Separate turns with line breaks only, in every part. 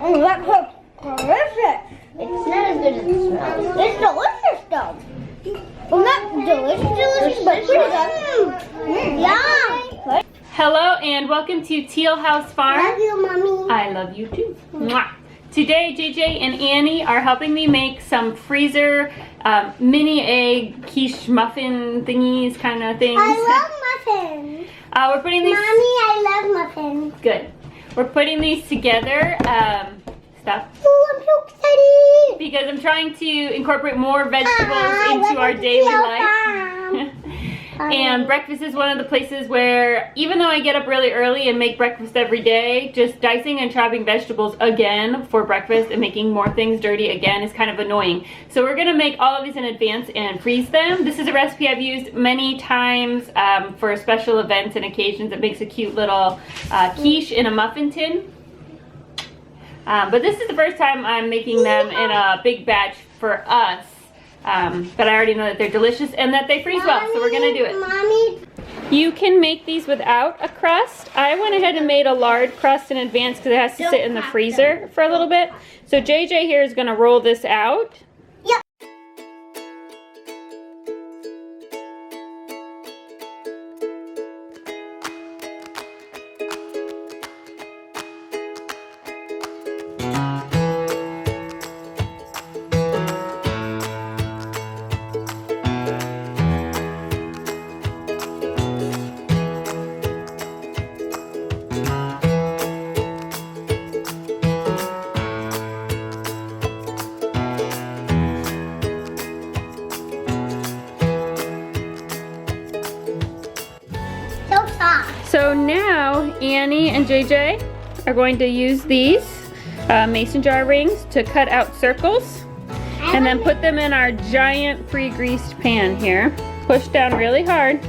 Oh, that looks delicious.
It's not as good as it smells.
It's delicious though. Well, not delicious, but pretty good. Yeah.
Hello and welcome to Teal House Farm.
Love you, Mommy.
I love you too. Mwah. Today, JJ and Annie are helping me make some freezer mini egg quiche muffin thingies kind of things.
I love muffins.
We're putting these.
Mommy, I love muffins.
Good. We're putting these together. Stop.
Oh, I'm so excited.
Because I'm trying to incorporate more vegetables into our daily life. And breakfast is one of the places where, even though I get up really early and make breakfast every day, just dicing and chopping vegetables again for breakfast and making more things dirty again is kind of annoying. So we're gonna make all of these in advance and freeze them. This is a recipe I've used many times for special events and occasions. It makes a cute little quiche in a muffin tin. But this is the first time I'm making them in a big batch for us. But I already know that they're delicious and that they freeze well, so we're gonna do it.
Mommy.
You can make these without a crust. I went ahead and made a lard crust in advance because it has to sit in the freezer for a little bit. So JJ here is gonna roll this out.
Yep.
So now Annie and JJ are going to use these mason jar rings to cut out circles and then put them in our giant pre-greased pan here. Push down really hard.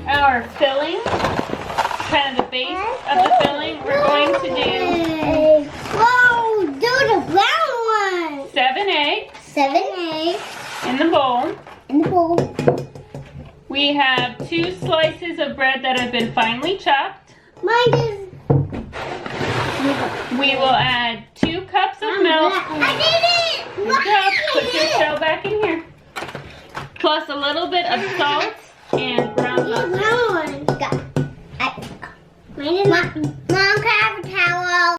Our filling, kind of the base of the filling, we're going to do.
Whoa, do the brown one.
7 eggs.
7 eggs.
In the bowl.
In the bowl.
We have 2 slices of bread that have been finely chopped.
Mine is.
We will add 2 cups of milk.
I did it.
Good job. Put your dough back in here. Plus a little bit of salt and ground mustard.
Mine is Mom, can I have a towel?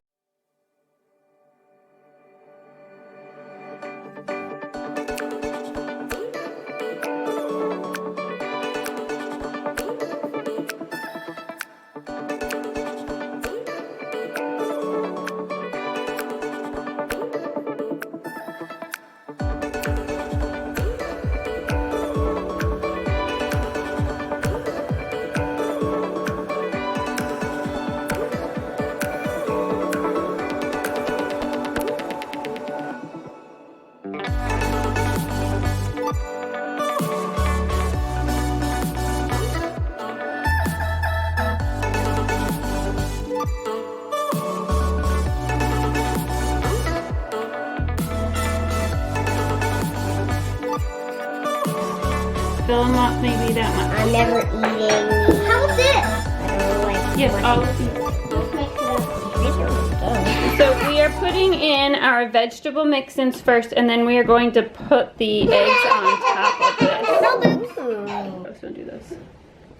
Fill them up maybe that much.
I'm never eating. How's this? I don't like.
Yes, all of these.
Let's mix it up.
So we are putting in our vegetable mix-ins first, and then we are going to put the eggs on top of this. Oh, so do those.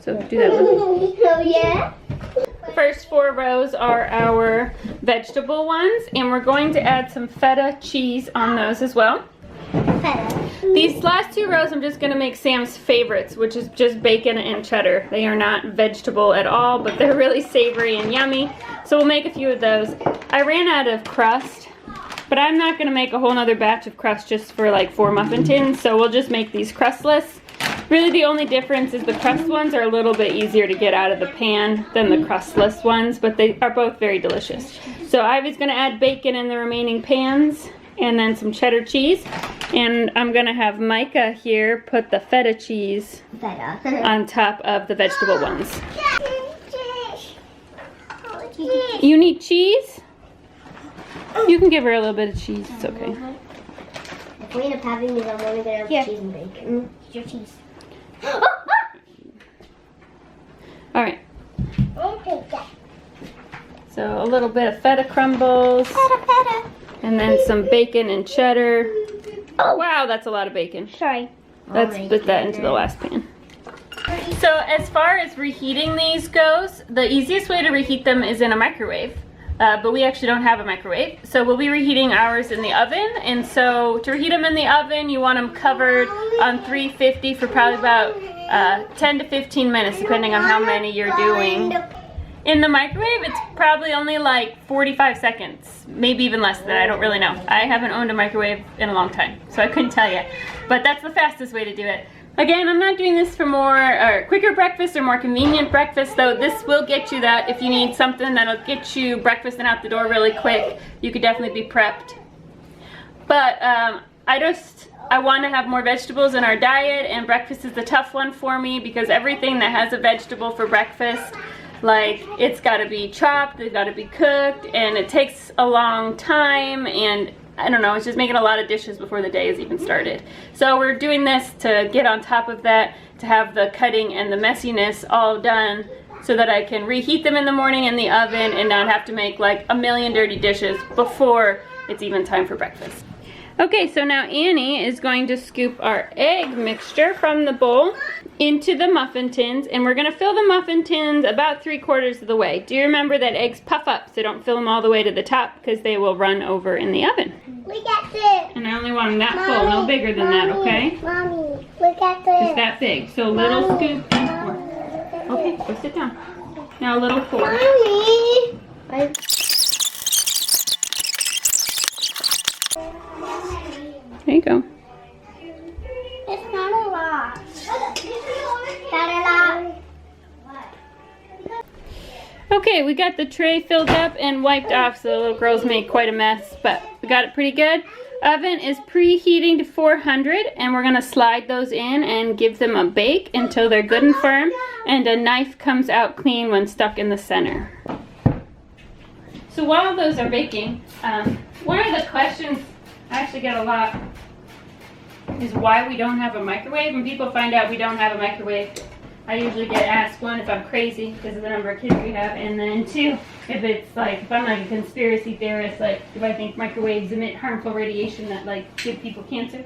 So do that one.
So yeah.
First 4 rows are our vegetable ones, and we're going to add some feta cheese on those as well. These last 2 rows I'm just going to make Sam's favorites, which is just bacon and cheddar. They are not vegetable at all, but they're really savory and yummy. So we'll make a few of those. I ran out of crust, but I'm not going to make a whole nother batch of crust just for like 4 muffin tins, so we'll just make these crustless. Really the only difference is the crust ones are a little bit easier to get out of the pan than the crustless ones, but they are both very delicious. So Ivy's gonna add bacon in the remaining pans and then some cheddar cheese. And I'm gonna have Micah here put the feta cheese on top of the vegetable ones. You need cheese? You can give her a little bit of cheese, it's okay.
If we end up having these, I'm only gonna have cheese and bacon. It's your cheese.
All right. So a little bit of feta crumbles. And then some bacon and cheddar. Oh, wow, that's a lot of bacon.
Sorry.
Let's put that into the last pan. So as far as reheating these goes, the easiest way to reheat them is in a microwave. But we actually don't have a microwave. So we'll be reheating ours in the oven. And so to reheat them in the oven, you want them covered on 350 for probably about 10 to 15 minutes, depending on how many you're doing. In the microwave, it's probably only like 45 seconds, maybe even less than that, I don't really know. I haven't owned a microwave in a long time, so I couldn't tell you. But that's the fastest way to do it. Again, I'm not doing this for more quicker breakfast or more convenient breakfast, though this will get you that. If you need something that'll get you breakfast and out the door really quick, you could definitely be prepped. But I want to have more vegetables in our diet, and breakfast is the tough one for me because everything that has a vegetable for breakfast, like, it's got to be chopped, it's got to be cooked, and it takes a long time, and I don't know, it's just making a lot of dishes before the day has even started. So we're doing this to get on top of that, to have the cutting and the messiness all done so that I can reheat them in the morning in the oven and not have to make like a million dirty dishes before it's even time for breakfast. Okay, so now Annie is going to scoop our egg mixture from the bowl into the muffin tins, and we're gonna fill the muffin tins about 3/4 of the way. Do you remember that eggs puff up, so don't fill them all the way to the top because they will run over in the oven.
Look at this.
And I only want them that full, no bigger than that, okay?
Mommy, look at this.
Just that big. So little scoop and pour. Okay, go sit down. Now a little pour.
Mommy.
There you go.
It's not a lot. Not a lot.
Okay, we got the tray filled up and wiped off, so the little girls made quite a mess, but we got it pretty good. Oven is preheating to 400, and we're gonna slide those in and give them a bake until they're good and firm, and a knife comes out clean when stuck in the center. So while those are baking, one of the questions I actually get a lot is why we don't have a microwave. When people find out we don't have a microwave, I usually get asked, one, if I'm crazy because of the number of kids we have, and then two, if it's like, if I'm like a conspiracy theorist, like if I think microwaves emit harmful radiation that like give people cancer.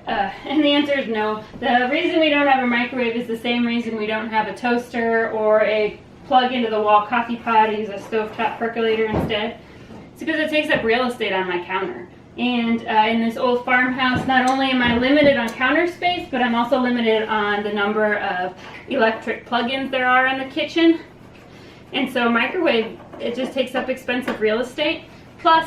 And the answer is no. The reason we don't have a microwave is the same reason we don't have a toaster or a plug into the wall coffee pot. I use a stovetop percolator instead. It's because it takes up real estate on my counter. And in this old farmhouse, not only am I limited on counter space, but I'm also limited on the number of electric plug-ins there are in the kitchen. And so microwave, it just takes up expensive real estate. Plus,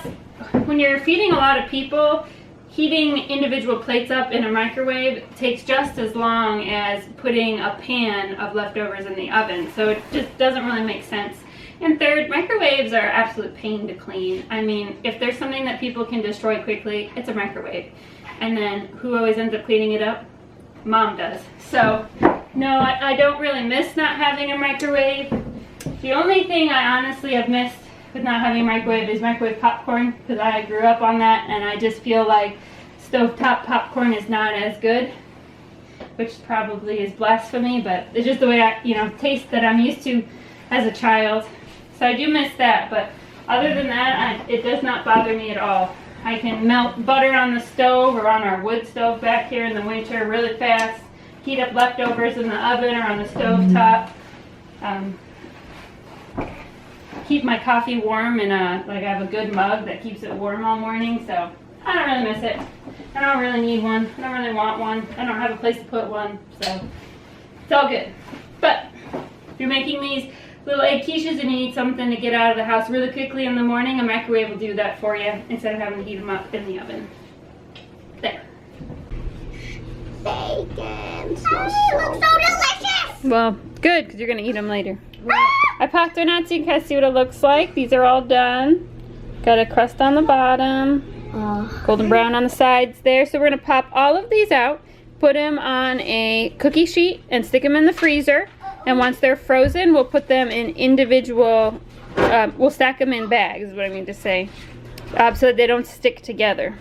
when you're feeding a lot of people, heating individual plates up in a microwave takes just as long as putting a pan of leftovers in the oven. So it just doesn't really make sense. And third, microwaves are absolute pain to clean. I mean, if there's something that people can destroy quickly, it's a microwave. And then who always ends up cleaning it up? Mom does. So, no, I don't really miss not having a microwave. The only thing I honestly have missed with not having a microwave is microwave popcorn, because I grew up on that, and I just feel like stovetop popcorn is not as good, which probably is blasphemy, but it's just the way I, taste that I'm used to as a child. So I do miss that, but other than that, it does not bother me at all. I can melt butter on the stove or on our wood stove back here in the winter really fast, heat up leftovers in the oven or on the stove top, keep my coffee warm in I have a good mug that keeps it warm all morning, so I don't really miss it. I don't really need one. I don't really want one. I don't have a place to put one, so it's all good. But if you're making these little egg quiches and you need something to get out of the house really quickly in the morning, a microwave will do that for you instead of having to heat them up in the oven. There.
bacon.
It looks so delicious.
Well, good, because you're going to eat them later. I popped them out so you can kind of see what it looks like. These are all done. Got a crust on the bottom. Golden brown on the sides there. So we're going to pop all of these out, put them on a cookie sheet, and stick them in the freezer. And once they're frozen, we'll put them in individual, we'll stack them in bags, is what I mean to say, so that they don't stick together.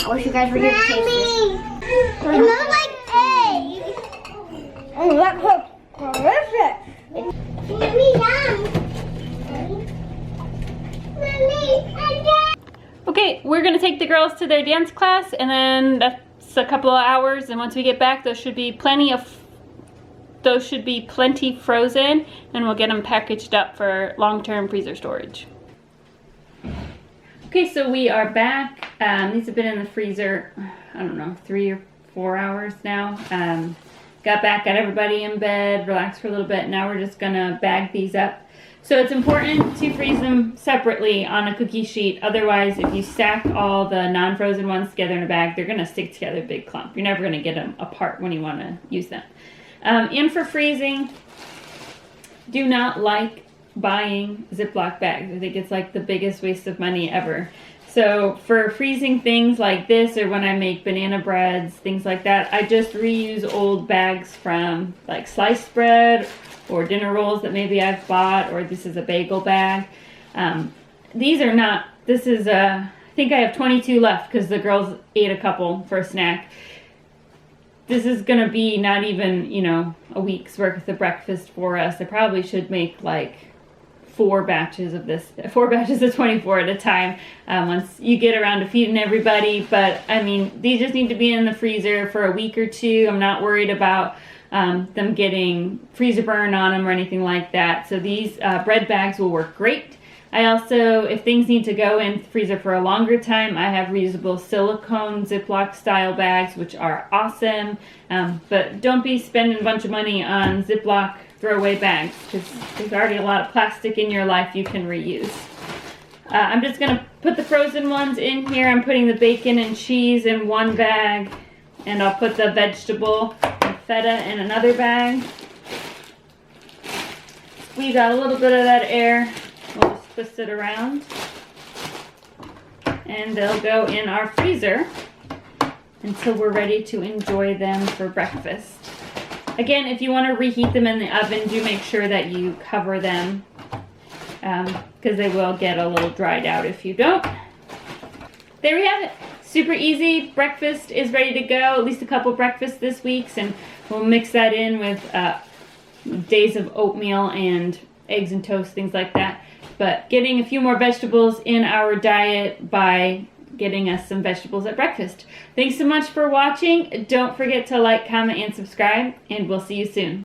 I wish you guys were here to taste this.
It smells like eggs. Oh, that looks delicious. Mommy,
Okay, we're gonna take the girls to their dance class, and then that's a couple of hours. And once we get back, those should be plenty frozen, and we'll get them packaged up for long-term freezer storage. Okay, so we are back. These have been in the freezer, I don't know, 3 or 4 hours now. Got back, got everybody in bed, relaxed for a little bit. Now we're just gonna bag these up. So it's important to freeze them separately on a cookie sheet. Otherwise, if you stack all the non-frozen ones together in a bag, they're gonna stick together a big clump. You're never gonna get them apart when you wanna use them. And for freezing, do not like buying Ziploc bags. I think it's like the biggest waste of money ever. So for freezing things like this, or when I make banana breads, things like that, I just reuse old bags from like sliced bread or dinner rolls that maybe I've bought, or this is a bagel bag. These are not, this is, I think I have 22 left because the girls ate a couple for a snack. This is gonna be not even, you know, a week's worth of breakfast for us. I probably should make like 4 batches of this, 4 batches of 24 at a time once you get around to feeding everybody. But I mean, these just need to be in the freezer for a week or two. I'm not worried about them getting freezer burn on them or anything like that. So these bread bags will work great. I also, if things need to go in the freezer for a longer time, I have reusable silicone Ziploc style bags, which are awesome. But don't be spending a bunch of money on Ziploc throwaway bags, because there's already a lot of plastic in your life you can reuse. I'm just going to put the frozen ones in here. I'm putting the bacon and cheese in one bag, and I'll put the vegetable and feta in another bag. Squeeze out a little bit of that air. We'll just twist it around, and they'll go in our freezer until we're ready to enjoy them for breakfast. Again, if you want to reheat them in the oven, do make sure that you cover them, because they will get a little dried out if you don't. There we have it. Super easy. Breakfast is ready to go. At least a couple breakfasts this week, and we'll mix that in with days of oatmeal and eggs and toast, things like that. But getting a few more vegetables in our diet by getting us some vegetables at breakfast. Thanks so much for watching. Don't forget to like, comment, and subscribe, and we'll see you soon.